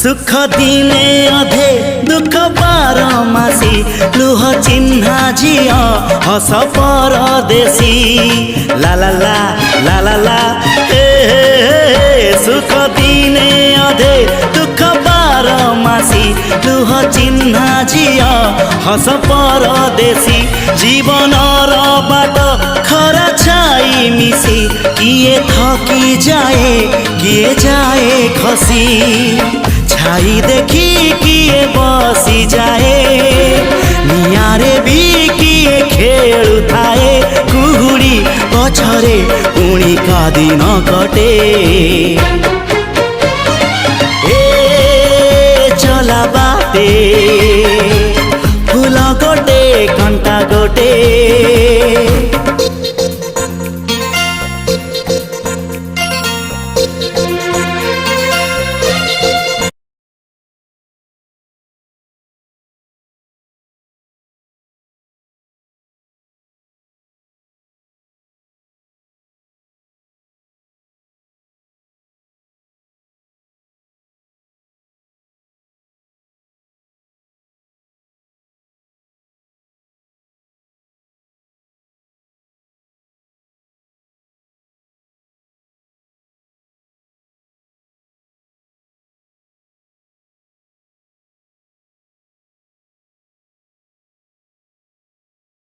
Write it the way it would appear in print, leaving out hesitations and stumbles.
सुख दिने अधे दुख बारमासी लुह चिन्हा झिया हस परदेशी ला ला ला ला ला ला हे सुख दिने अधे दुख बारमासी लुह चिन्हा झिया हस परदेशी जीवन बाट खरा छाई मिसी किए थकी जाए किए जाए खसी छाई देखी किए बसी जाए नियारे भी किए खेलु थाए कुहुड़ी पछरे पुणी का दिन कटे ए चला बाटे फूल गोटे कंटा गोटे